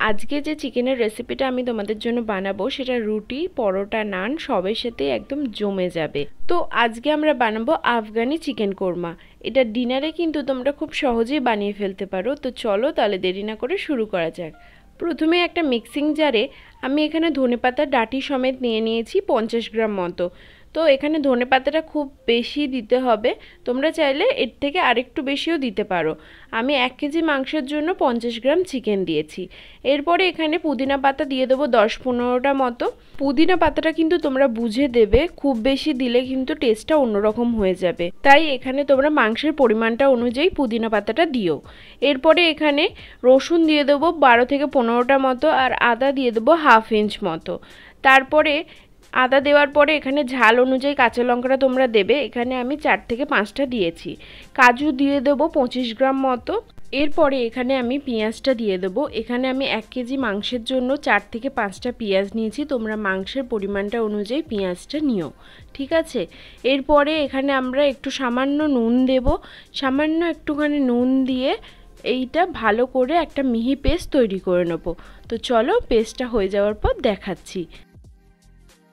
আজকে যে চিকেনের রেসিপিটা আমি তোমাদের জন্য বানাবো সেটা রুটি, পরোটা, নান সবের সাথে একদম জমে যাবে। তো আজকে আমরা বানাবো আফগানি চিকেন কোরমা। এটা ডিনারে কিন্তু তোমরা খুব সহজেই বানিয়ে ফেলতে পারো। তো চলো তাহলে দেরি না করে শুরু করা যাক। প্রথমে একটা মিক্সিং জারে আমি এখানে ধনেপাতা ডাঁটি সমেত নিয়ে নিয়েছি 50 গ্রাম মতো। তো এখানে ধনেপাতাটা খুব বেশি দিতে হবে, তোমরা চাইলে এর থেকে আরেকটু বেশিও দিতে পারো। আমি 1 কেজি মাংসের জন্য 50 গ্রাম চিকেন দিয়েছি। এরপরে এখানে পুদিনা পাতা দিয়ে দেবো 10-15টা মতো। পুদিনা পাতাটা কিন্তু তোমরা বুঝে দেবে, খুব বেশি দিলে কিন্তু টেস্টটা অন্যরকম হয়ে যাবে, তাই এখানে তোমরা মাংসের পরিমাণটা অনুযায়ী পুদিনা পাতাটা দিও। এরপরে এখানে রসুন দিয়ে দেবো 12-15টা মতো, আর আদা দিয়ে দেবো 1/2 ইঞ্চ মতো। তারপরে আদা দেওয়ার পরে এখানে ঝাল অনুযায়ী কাঁচা লঙ্কাটা তোমরা দেবে। এখানে আমি 4 থেকে 5টা দিয়েছি। কাজু দিয়ে দেবো 25 গ্রাম মতো। এরপরে এখানে আমি পেঁয়াজটা দিয়ে দেবো। এখানে আমি 1 কেজি মাংসের জন্য 4 থেকে 5টা পেঁয়াজ নিয়েছি। তোমরা মাংসের পরিমাণটা অনুযায়ী পেঁয়াজটা নিও, ঠিক আছে। এরপরে এখানে আমরা একটু সামান্য নুন দেব। সামান্য একটুখানি নুন দিয়ে এইটা ভালো করে একটা মিহি পেস্ট তৈরি করে নেব। তো চলো পেস্টটা হয়ে যাওয়ার পর দেখাচ্ছি।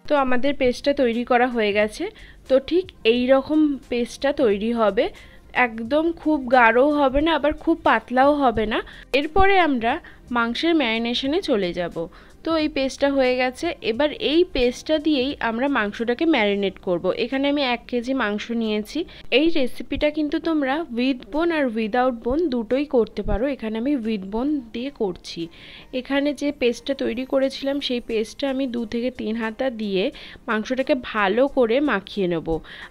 তো আমাদের পেস্টটা তৈরি করা হয়ে গেছে। তো ঠিক এই রকম পেস্টটা তৈরি হবে, একদম খুব গাঢ়ও হবে না আবার খুব পাতলাও হবে না। এরপরে আমরা মাংসের ম্যারিনেশনে চলে যাব। তো এই পেস্টটা হয়ে গেছে। এবার এই পেস্টটা দিয়েই আমরা মাংসটাকে ম্যারিনেট করব। এখানে আমি 1 কেজি মাংস নিয়েছি। এই রেসিপিটা কিন্তু তোমরা উইথ বোন আর উইদাউট বোন দুটোই করতে পারো। এখানে আমি উইথ বোন দিয়ে করছি। এখানে যে পেস্টটা তৈরি করেছিলাম সেই পেস্টটা আমি 2 থেকে 3 হাতা দিয়ে মাংসটাকে ভালো করে মাখিয়ে নেব।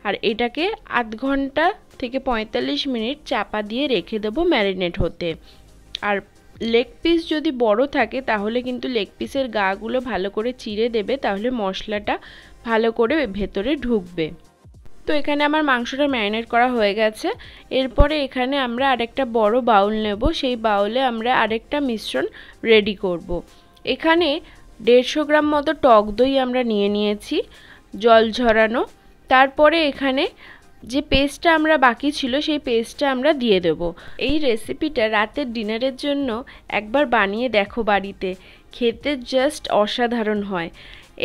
আর এটাকে আধ ঘন্টা থেকে 45 মিনিট চাপা দিয়ে রেখে দেবো ম্যারিনেট হতে। আর লেগ পিস যদি বড় থাকে তাহলে কিন্তু লেগ পিসের গাগুলো ভালো করে চিড়ে দেবে, তাহলে মশলাটা ভালো করে ভেতরে ঢুকবে। তো এখানে আমার মাংসটা ম্যারিনেট করা হয়ে গেছে। এরপরে এখানে আমরা আরেকটা বড় বাউল নেব। সেই বাউলে আমরা আরেকটা মিশ্রণ রেডি করব। এখানে 150 গ্রাম মতো টক দই আমরা নিয়ে নিয়েছি, জল ঝরানো। তারপরে এখানে যে পেস্টটা আমরা বাকি ছিল সেই পেস্টটা আমরা দিয়ে দেব। এই রেসিপিটা রাতের ডিনারের জন্য একবার বানিয়ে দেখো বাড়িতে, খেতে জাস্ট অসাধারণ হয়।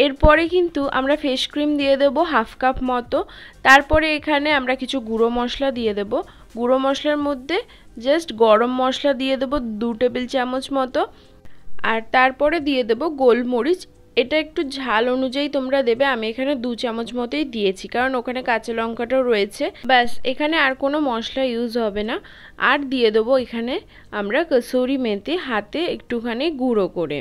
এরপরে কিন্তু আমরা ফ্রেশ ক্রিম দিয়ে দেব 1/2 কাপ মতো। তারপরে এখানে আমরা কিছু গুঁড়ো মশলা দিয়ে দেব। গুঁড়ো মশলার মধ্যে জাস্ট গরম মশলা দিয়ে দেব 2 টেবিল চামচ মতো। আর তারপরে দিয়ে দেব গোলমরিচ। এটা একটু ঝাল অনুযায়ী তোমরা দেবে, আমি এখানে 2 চামচ মতোই দিয়েছি, কারণ ওখানে কাঁচা লঙ্কাটাও রয়েছে। ব্যাস, এখানে আর কোনো মশলা ইউজ হবে না। আর দিয়ে দেবো এখানে আমরা কসুরি মেথি হাতে একটুখানি গুঁড়ো করে,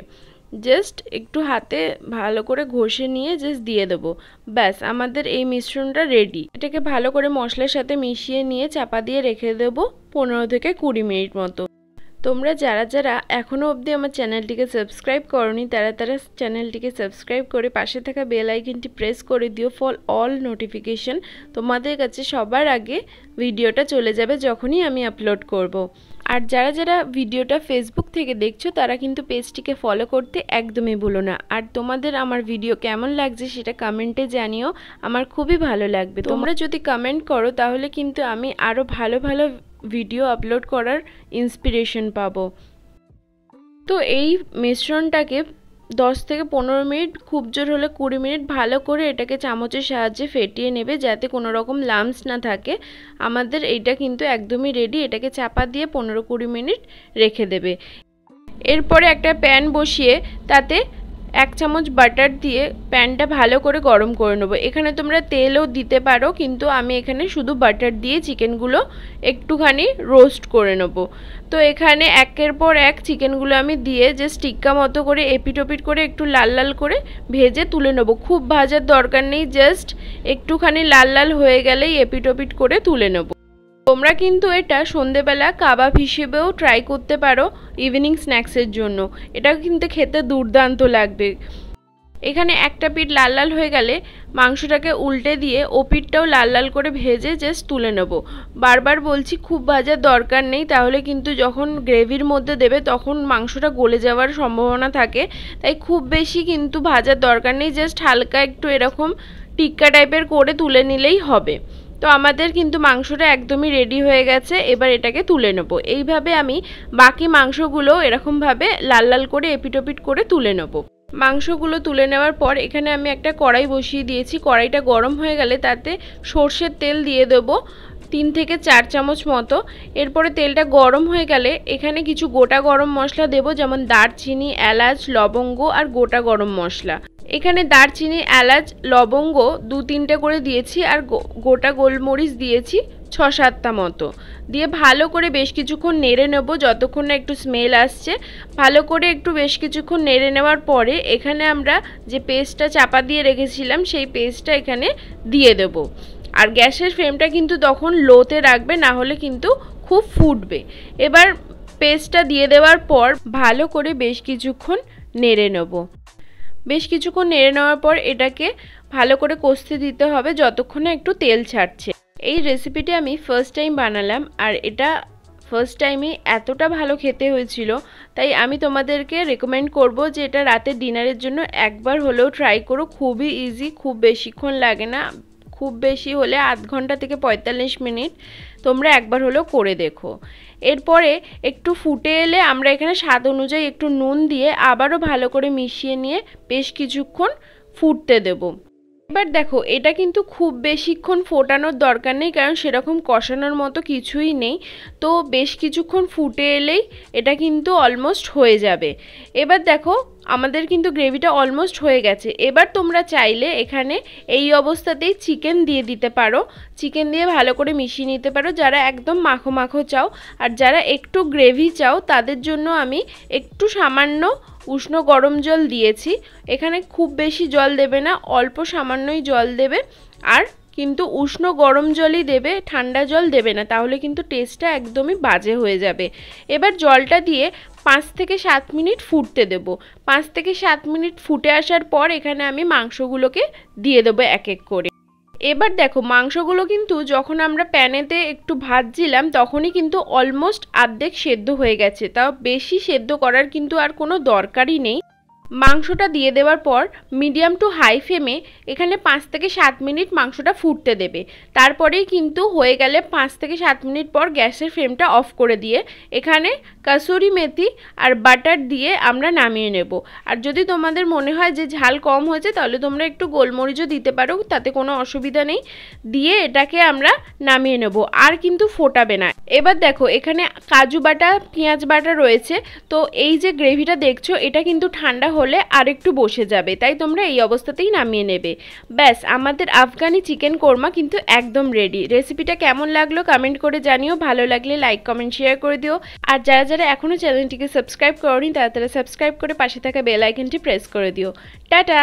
জাস্ট একটু হাতে ভালো করে ঘষে নিয়ে জাস্ট দিয়ে দেবো। ব্যাস, আমাদের এই মিশ্রণটা রেডি। এটাকে ভালো করে মশলার সাথে মিশিয়ে নিয়ে চাপা দিয়ে রেখে দেবো 15 থেকে 20 মিনিট মতো। তোমরা যারা যারা এখনও অবধি আমার চ্যানেলটিকে সাবস্ক্রাইব করোনি তারা চ্যানেলটিকে সাবস্ক্রাইব করে পাশে থাকা বেল আইকনটি প্রেস করে দিও ফর অল নোটিফিকেশন। তোমাদের কাছে সবার আগে ভিডিওটা চলে যাবে যখনই আমি আপলোড করব। আর যারা যারা ভিডিওটা ফেসবুক থেকে দেখছো তারা কিন্তু পেজটিকে ফলো করতে একদমই ভুলো না। আর তোমাদের আমার ভিডিও কেমন লাগছে সেটা কমেন্টে জানিও, আমার খুবই ভালো লাগবে। তোমরা যদি কমেন্ট করো তাহলে কিন্তু আমি আরও ভালো ভালো ভিডিও আপলোড করার ইন্সপিরেশন পাবো। তো এই মিশ্রণটাকে 10 থেকে 15 মিনিট, খুব জোর হলে 20 মিনিট ভালো করে এটাকে চামচের সাহায্যে ফেটিয়ে নেবে যাতে কোনো রকম লাম্পস না থাকে। আমাদের এইটা কিন্তু একদমই রেডি। এটাকে চাপা দিয়ে 15-20 মিনিট রেখে দেবে। এরপরে একটা প্যান বসিয়ে তাতে 1 চামচ বাটার দিয়ে প্যানটা ভালো করে গরম করে নেবো। এখানে তোমরা তেলও দিতে পারো, কিন্তু আমি এখানে শুধু বাটার দিয়ে চিকেনগুলো একটুখানি রোস্ট করে নেব। তো এখানে একের পর এক চিকেনগুলো আমি দিয়ে জাস্ট টিক্কা মতো করে এপিট ওপিট করে একটু লাল লাল করে ভেজে তুলে নেব। খুব ভাজার দরকার নেই, জাস্ট একটুখানি লাল লাল হয়ে গেলেই এপিট ওপিট করে তুলে নেব। তোমরা কিন্তু এটা সন্ধেবেলা কাবাব হিসেবেও ট্রাই করতে পারো ইভিনিং স্ন্যাক্সের জন্য। এটা কিন্তু খেতে দুর্দান্ত লাগবে। এখানে একটা পিঠ লাল লাল হয়ে গেলে মাংসটাকে উল্টে দিয়ে ও পিঠটাও লাল লাল করে ভেজে জাস্ট তুলে নেব। বারবার বলছি খুব ভাজার দরকার নেই, তাহলে কিন্তু যখন গ্রেভির মধ্যে দেবে তখন মাংসটা গলে যাওয়ার সম্ভাবনা থাকে। তাই খুব বেশি কিন্তু ভাজার দরকার নেই, জাস্ট হালকা একটু এরকম টিক্কা টাইপের করে তুলে নিলেই হবে। তো আমাদের কিন্তু মাংসটা একদমই রেডি হয়ে গেছে। এবার এটাকে তুলে নেব। এইভাবে আমি বাকি মাংসগুলো এরকমভাবে লাল লাল করে এপিটোপিট করে তুলে নেব। মাংসগুলো তুলে নেওয়ার পর এখানে আমি একটা কড়াই বসিয়ে দিয়েছি। কড়াইটা গরম হয়ে গেলে তাতে সর্ষের তেল দিয়ে দেবো 3 থেকে 4 চামচ মতো। এরপরে তেলটা গরম হয়ে গেলে এখানে কিছু গোটা গরম মশলা দেব, যেমন দারচিনি, এলাচ, লবঙ্গ আর গোটা গরম মশলা। এখানে দারচিনি, এলাচ, লবঙ্গ 2-3টে করে দিয়েছি আর গোটা গোলমরিচ দিয়েছি 6-7টা মতো। দিয়ে ভালো করে বেশ কিছুক্ষণ নেড়ে নেব যতক্ষণ না একটু স্মেল আসছে। ভালো করে একটু বেশ কিছুক্ষণ নেড়ে নেওয়ার পরে এখানে আমরা যে পেস্টটা চাপা দিয়ে রেখেছিলাম সেই পেস্টটা এখানে দিয়ে দেব। আর গ্যাসের ফ্লেমটা কিন্তু তখন লোতে রাখবে, না হলে কিন্তু খুব ফুটবে। এবার পেস্টটা দিয়ে দেওয়ার পর ভালো করে বেশ কিছুক্ষণ নেড়ে নেব। বেশ কিছুক্ষণ নেড়ে নেওয়ার পর এটাকে ভালো করে কষতে দিতে হবে যতক্ষণে একটু তেল ছাড়ছে। এই রেসিপিটি আমি ফার্স্ট টাইম বানালাম আর এটা ফার্স্ট টাইমে এতটা ভালো খেতে হয়েছিল, তাই আমি তোমাদেরকে রেকমেন্ড করব যে এটা রাতের ডিনারের জন্য একবার হলেও ট্রাই করো। খুবই ইজি, খুব বেশিক্ষণ লাগে না, খুব বেশি হলে আধ ঘন্টা থেকে 45 মিনিট। তোমরা একবার হলেও করে দেখো। এরপরে একটু ফুটে এলে আমরা এখানে স্বাদ অনুযায়ী একটু নুন দিয়ে আবারও ভালো করে মিশিয়ে নিয়ে বেশ কিছুক্ষণ ফুটতে দেব। এবার দেখো এটা কিন্তু খুব বেশিক্ষণ ফোটানোর দরকার নেই, কারণ সেরকম কষানোর মতো কিছুই নেই। তো বেশ কিছুক্ষণ ফুটে এলেই এটা কিন্তু অলমোস্ট হয়ে যাবে। এবার দেখো আমাদের কিন্তু গ্রেভিটা অলমোস্ট হয়ে গেছে। এবার তোমরা চাইলে এখানে এই অবস্থাতেই চিকেন দিয়ে দিতে পারো। চিকেন দিয়ে ভালো করে মিশিয়ে নিতে পারো যারা একদম মাখো মাখো চাও। আর যারা একটু গ্রেভি চাও তাদের জন্য আমি একটু সামান্য উষ্ণ গরম জল দিয়েছি। এখানে খুব বেশি জল দেবে না, অল্প সামান্যই জল দেবে। আর কিন্তু উষ্ণ গরম জলই দেবে, ঠান্ডা জল দেবে না, তাহলে কিন্তু টেস্টটা একদমই বাজে হয়ে যাবে। এবার জলটা দিয়ে 5 থেকে 7 মিনিট ফুটতে দেব। 5 থেকে 7 মিনিট ফুটে আসার পর এখানে আমি মাংসগুলোকে দিয়ে দেবো এক এক করে। এবার দেখো মাংসগুলো কিন্তু যখন আমরা প্যানেতে একটু ভাজছিলাম তখনই কিন্তু অলমোস্ট অর্ধেক সেদ্ধ হয়ে গেছে। তাও বেশি সেদ্ধ করার কিন্তু আর কোনো দরকারই নেই। মাংসটা দিয়ে দেওয়ার পর মিডিয়াম টু হাই ফ্লেমে এখানে 5 থেকে 7 মিনিট মাংসটা ফুটতে দেবে। তারপরেই কিন্তু হয়ে গেলে 5 থেকে 7 মিনিট পর গ্যাসের ফ্লেমটা অফ করে দিয়ে এখানে কাসুরি মেথি আর বাটার দিয়ে আমরা নামিয়ে নেব। আর যদি তোমাদের মনে হয় যে ঝাল কম হয়েছে তাহলে তোমরা একটু গোলমরিচও দিতে পারো, তাতে কোনো অসুবিধা নেই। দিয়ে এটাকে আমরা নামিয়ে নেব, আর কিন্তু ফোটাবে না। এবার দেখো এখানে কাজু বাটা, পেঁয়াজ বাটা রয়েছে। তো এই যে গ্রেভিটা দেখছো এটা কিন্তু ঠান্ডা হলে আর একটু বসে যাবে, তাই তোমরা এই অবস্থাতেই নামিয়ে নেবে। ব্যাস আমাদের আফগানি চিকেন কোরমা কিন্তু একদম রেডি। রেসিপিটা কেমন লাগলো কমেন্ট করে জানিও। ভালো লাগলে লাইক, কমেন্ট, শেয়ার করে দিও। আর যারা যারা এখনও চ্যানেলটিকে সাবস্ক্রাইব করোনি তারা সাবস্ক্রাইব করে পাশে থাকা বেল আইকনটি প্রেস করে দিও। টাটা।